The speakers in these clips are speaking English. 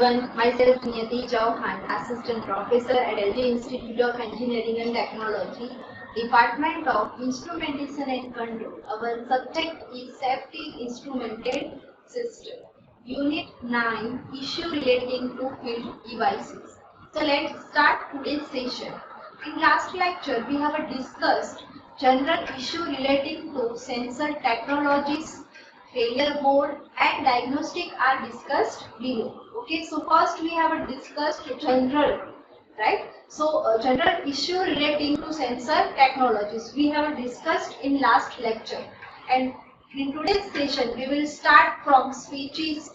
everyone. Myself Niyati Chauhan, Assistant Professor at LG Institute of Engineering and Technology, Department of Instrumentation and Control. Our subject is Safety Instrumented System. Unit 9, Issue relating to field devices. So let's start today's session. In last lecture, we have discussed general issue relating to sensor technologies, failure mode and diagnostic are discussed below. Okay, so first we have discussed general, right? So general issue relating to sensor technologies we have discussed in last lecture, and in today's session we will start from switches,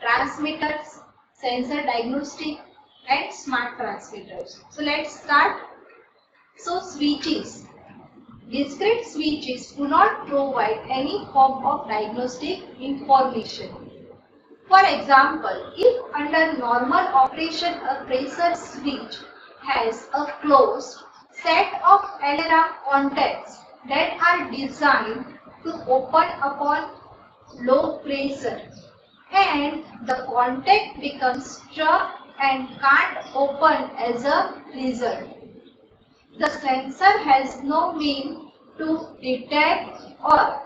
transmitters, sensor diagnostic and smart transmitters. So let's start. So switches. Discrete switches do not provide any form of diagnostic information. For example, if under normal operation a pressure switch has a closed set of alarm contacts that are designed to open upon low pressure and the contact becomes stuck and can't open as a result, the sensor has no means to detect or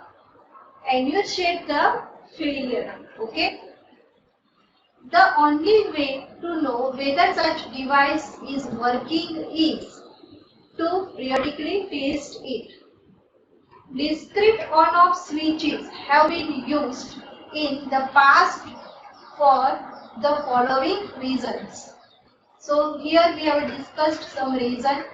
initiate the failure. Okay. The only way to know whether such device is working is to periodically test it. Discrete on-off switches have been used in the past for the following reasons. So here we have discussed some reasons.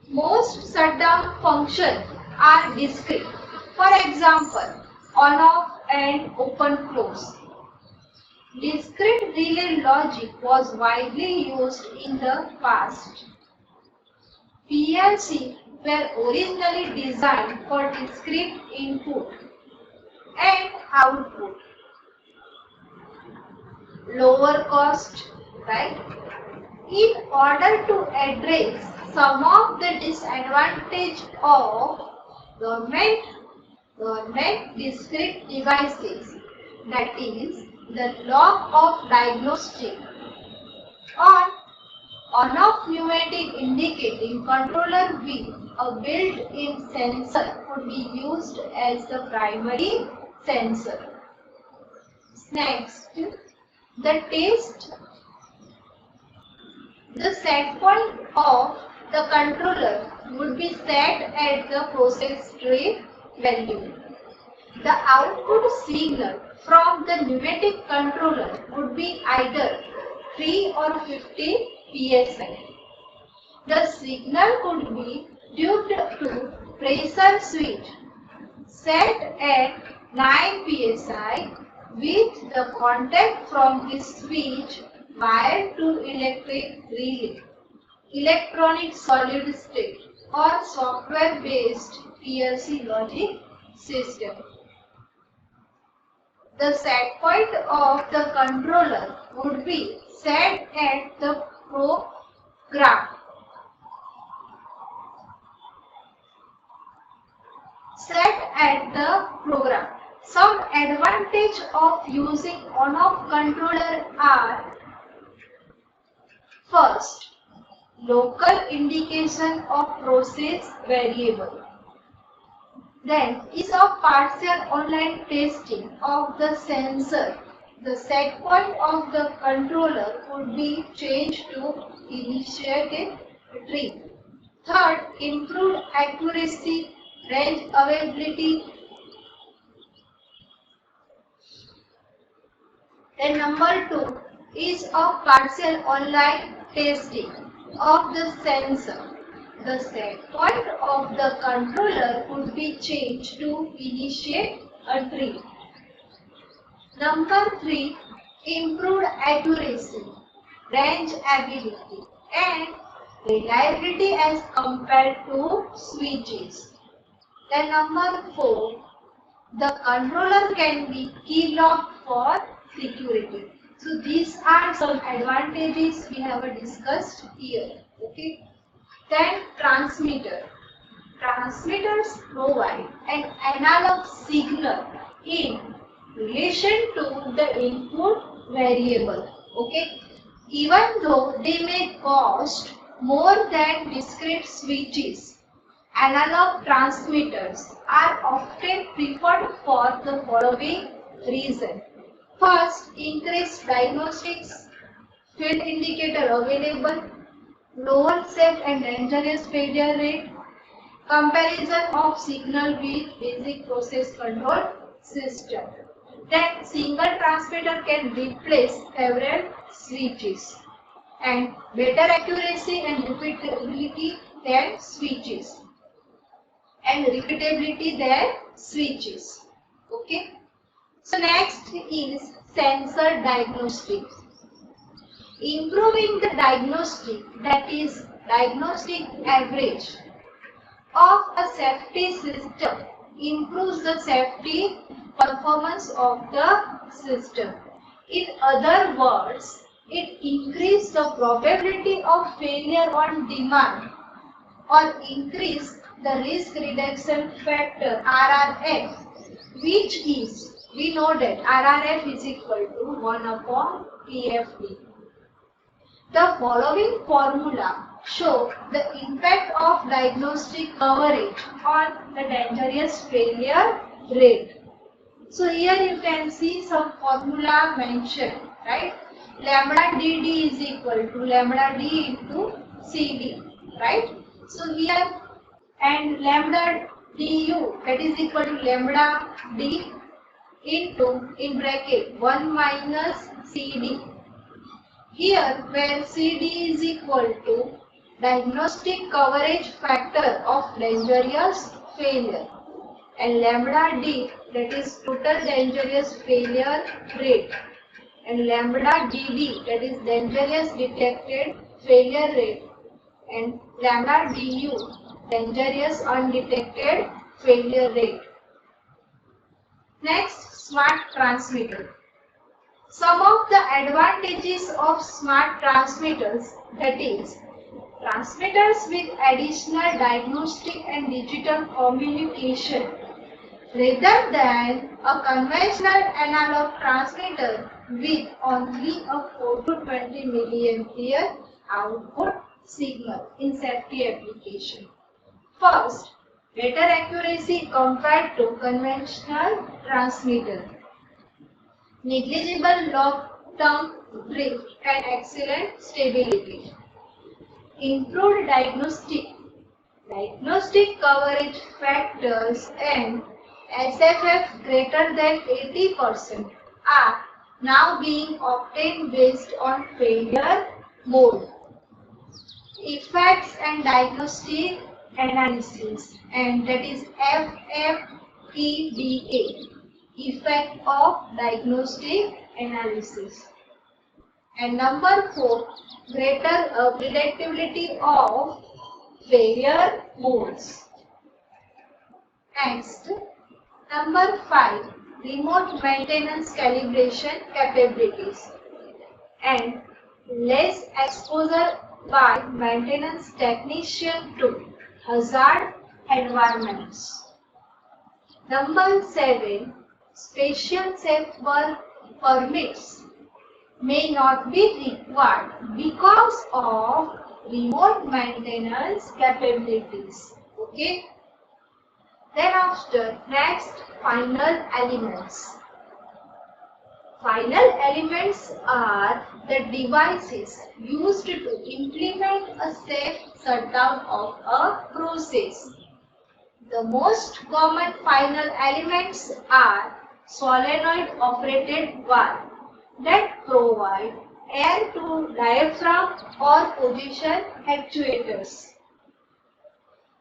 Most shutdown functions are discrete. For example, on-off and open-close. Discrete relay logic was widely used in the past. PLC were originally designed for discrete input and output. Lower cost, right? In order to address some of the disadvantage of government discrete devices, that is the lack of diagnostic on-off pneumatic indicating controller with a built-in sensor could be used as the primary sensor. Next, the test. The set point of the controller would be set at the process state value. The output signal from the pneumatic controller would be either 3 or 50 psi. The signal could be due to pressure switch set at 9 psi with the contact from the switch wired to electric relay, electronic solid state or software based PLC logic system. The set point of the controller would be set at the program. Some advantage of using on-off controller are: first, local indication of process variable. Then, ease of partial online testing of the sensor. The set point of the controller could be changed to initiated tree. Third, improved accuracy, range availability. Then number 2 is of partial online testing of the sensor. The set point of the controller could be changed to initiate a tree. Number 3, improved accuracy, range ability and reliability as compared to switches. Then number 4, the controller can be key locked for security. So these are some advantages we have discussed here. Okay. Then transmitter. Transmitters provide an analog signal in relation to the input variable. Okay, even though they may cost more than discrete switches, analog transmitters are often preferred for the following reason. First, increased diagnostics, field indicator available, lower safe and dangerous failure rate, comparison of signal with basic process control system. Then single transmitter can replace several switches and better accuracy and repeatability than switches Okay. So next is sensor diagnostics. Improving the diagnostic, that is diagnostic average of a safety system improves the safety performance of the system. In other words, it increases the probability of failure on demand or increase the risk reduction factor RRF, which is, we know that RRF is equal to 1 upon PFD. The following formula show the impact of diagnostic coverage on the dangerous failure rate. So here you can see some formula mentioned, right? Lambda DD is equal to lambda D into CD, right? So here, and lambda DU, that is equal to lambda D into, in bracket, 1 minus CD. Here, where CD is equal to diagnostic coverage factor of dangerous failure and lambda D, that is total dangerous failure rate, and lambda DD, that is dangerous detected failure rate, and lambda DU, dangerous undetected failure rate. Next, smart transmitter. Some of the advantages of smart transmitters, that is, transmitters with additional diagnostic and digital communication rather than a conventional analog transmitter with only a 4 to 20 milliampere output signal in safety application. First, better accuracy compared to conventional transmitter. Negligible long-term drift and excellent stability. Improved diagnostic coverage factors and SFF greater than 80% are now being obtained based on failure mode. Effects and diagnostic analysis, and that is FFPDA, effect of diagnostic analysis. And number 4, greater predictability of failure modes. Next, number 5, remote maintenance calibration capabilities and less exposure by maintenance technician to hazard environments. Number 7, special safe work permits may not be required because of remote maintenance capabilities. Okay. Then after, next, final elements. Final elements are the devices used to implement a safe shutdown of a process. The most common final elements are solenoid operated valve that provide air to diaphragm or position actuators.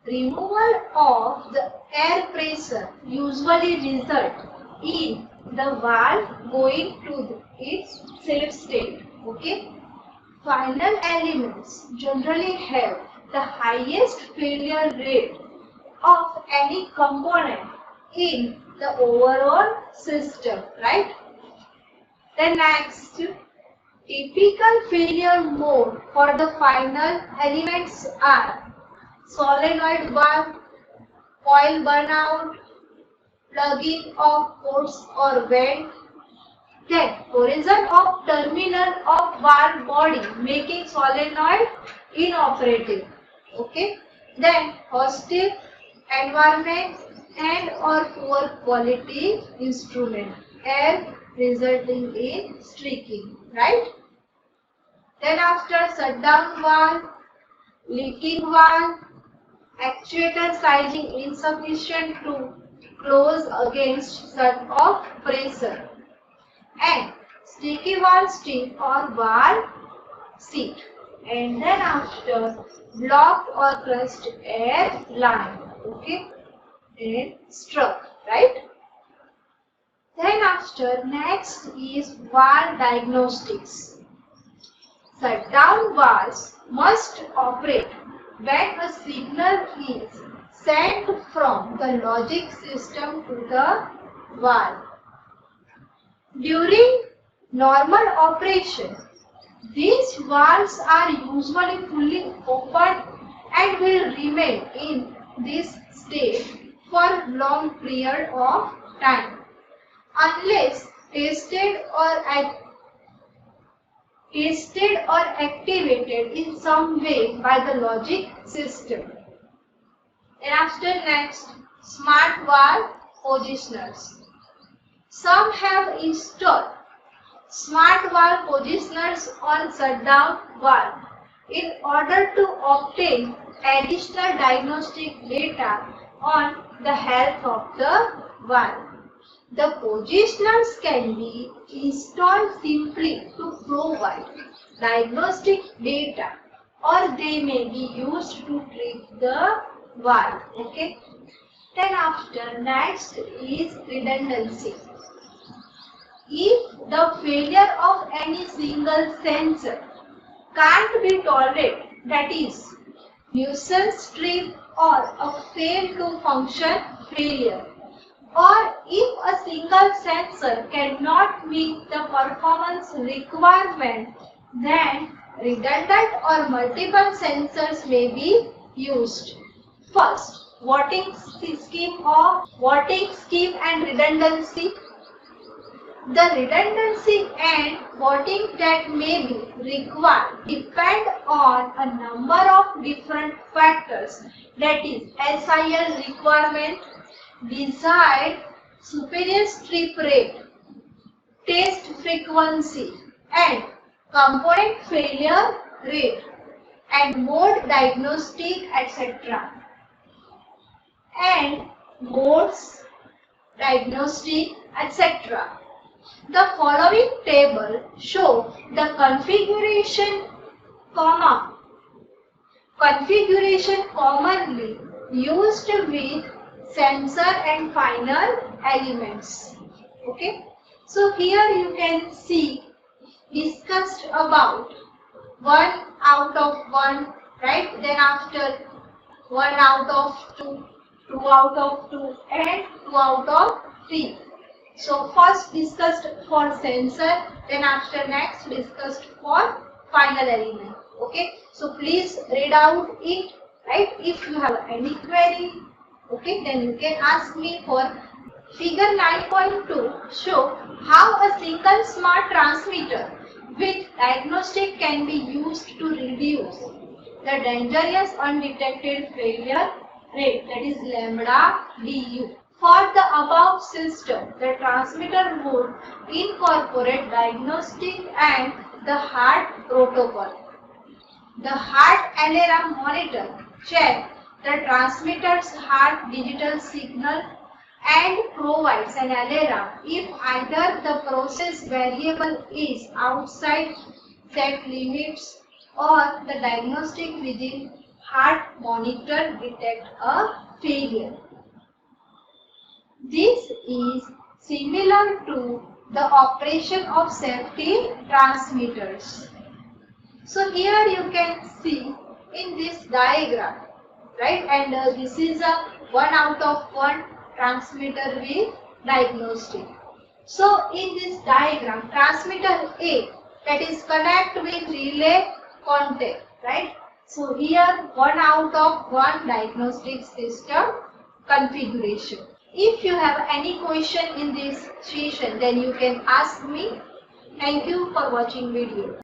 Removal of the air pressure usually results in the valve going to its safe state. Okay. Final elements generally have the highest failure rate of any component in the overall system, right? The next, typical failure mode for the final elements are solenoid valve, coil burnout, plugging of ports or vent, Then corrosion of terminal of valve body making solenoid inoperative. Okay. Then hostile environment and or poor quality instrument, air resulting in streaking, right? Then after shutdown valve, leaking valve, actuator sizing insufficient to close against surge of pressure, and sticky valve stick or valve seat. And then after blocked or crushed air line, okay, and struck, right? Then after next is valve diagnostics. Shutdown valves must operate when a signal is sent from the logic system to the valve. During normal operation, these valves are usually fully open and will remain in this state for long period of time unless tested or activated in some way by the logic system. And after next, smart valve positioners. Some have installed smart valve positioners on shutdown valve in order to obtain additional diagnostic data on the health of the valve. The positioners can be installed simply to provide diagnostic data, or they may be used to treat the valve. Okay. Then after next is redundancy. If the failure of any single sensor can't be tolerated, that is nuisance trip or a fail to function failure, or if a single sensor cannot meet the performance requirement, then redundant or multiple sensors may be used. First, voting scheme and redundancy. The redundancy and voting that may be required depend on a number of different factors, that is SIL requirement, desired superior strip rate, test frequency, and component failure rate, and mode diagnostic, etc. And modes diagnostic, etc. The following table show the configuration commonly used with sensor and final elements. Okay. So here you can see discussed about 1 out of 1, right? Then after 1 out of 2, 2 out of 2, and 2 out of 3. So first discussed for sensor, then after next discussed for final element. Okay. So please read out it, right? If you have any query, okay, then you can ask me. For figure 9.2 show how a single smart transmitter with diagnostic can be used to reduce the dangerous undetected failure rate, that is lambda du. For the above system, the transmitter would incorporate diagnostic and the HART protocol. The HART alarm monitor checks the transmitter's HART digital signal and provides an alarm if either the process variable is outside set limits or the diagnostic within HART monitor detect a failure. This is similar to the operation of safety transmitters. So here you can see in this diagram, right? And this is a 1 out of 1 transmitter with diagnostic. So in this diagram, transmitter A, that is connect with relay contact, right? So here 1 out of 1 diagnostic system configuration. If you have any question in this session, then you can ask me. Thank you for watching video.